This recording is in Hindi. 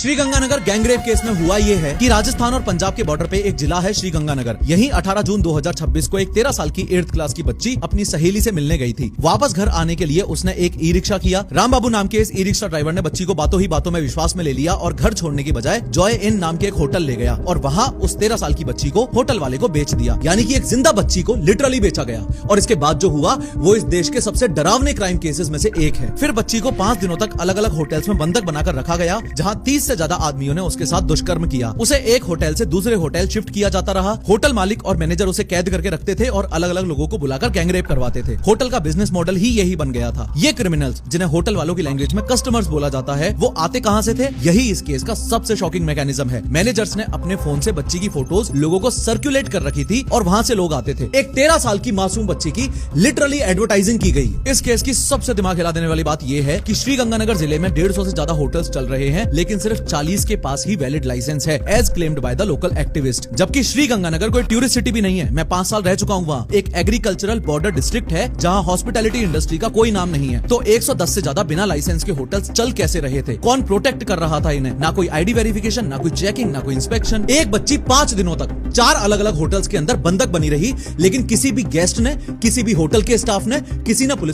श्रीगंगानगर गैंगरेप केस में हुआ ये है कि राजस्थान और पंजाब के बॉर्डर पे एक जिला है श्रीगंगानगर। यहीं 18 जून 2026 को एक 13 साल की 8th क्लास की बच्ची अपनी सहेली से मिलने गई थी। वापस घर आने के लिए उसने एक ई रिक्शा किया। राम बाबू नाम के इस ई रिक्शा ड्राइवर ने बच्ची को बातों ही बातों में विश्वास में ले लिया और घर छोड़ने की बजाय जॉय इन नाम के एक होटल ले गया और वहाँ उस 13 साल की बच्ची को होटल वाले को बेच दिया। यानी कि एक जिंदा बच्ची को लिटरली बेचा गया। और इसके बाद जो हुआ वो इस देश के सबसे डरावने क्राइम केसेस में से एक है। फिर बच्ची को 5 दिनों तक अलग अलग होटल्स में बंधक बनाकर रखा गया, जहाँ 30 से ज्यादा आदमियों ने उसके साथ दुष्कर्म किया। उसे एक होटल से दूसरे होटल शिफ्ट किया जाता रहा। होटल मालिक और मैनेजर उसे कैद करके रखते थे और अलग अलग लोगों को बुलाकर गैंगरेप करवाते थे। होटल का बिजनेस मॉडल ही यही बन गया था। ये क्रिमिनल्स, जिन्हें होटल वालों की लैंग्वेज में कस्टमर्स बोला जाता है, वो आते कहां से थे? यही इस केस का सबसे शॉकिंग मैकेनिज्म है। मैनेजर्स ने अपने फोन से बच्ची की फोटोज लोगों को सर्कुलेट कर रखी थी और वहां से लोग आते थे। एक 13 साल की मासूम बच्ची की लिटरली एडवर्टाइजिंग की गई। इस केस की सबसे दिमाग हिला देने वाली बात यह है कि श्रीगंगानगर जिले में 150 से ज्यादा होटल्स चल रहे हैं, लेकिन सिर्फ 40 के पास ही वैलिड लाइसेंस है, as claimed by the local activist. जबकि श्रीगंगानगर कोई टूरिस्ट सिटी भी नहीं है। मैं 5 साल रह चुका हूँ वहाँ। एक एग्रीकल्चरल बॉर्डर डिस्ट्रिक्ट है जहाँ हॉस्पिटैलिटी इंडस्ट्री का कोई नाम नहीं है। तो 110 से ज्यादा बिना लाइसेंस के होटल्स चल कैसे रहे थे? कौन प्रोटेक्ट कर रहा था इन्हें? ना कोई आईडी वेरिफिकेशन, ना कोई चेकिंग, ना कोई इंस्पेक्शन। एक बच्ची 5 दिनों तक 4 अलग अलग होटल्स के अंदर बंधक बनी रही, लेकिन किसी भी गेस्ट ने, किसी भी होटल के स्टाफ ने, किसी ने पुलिस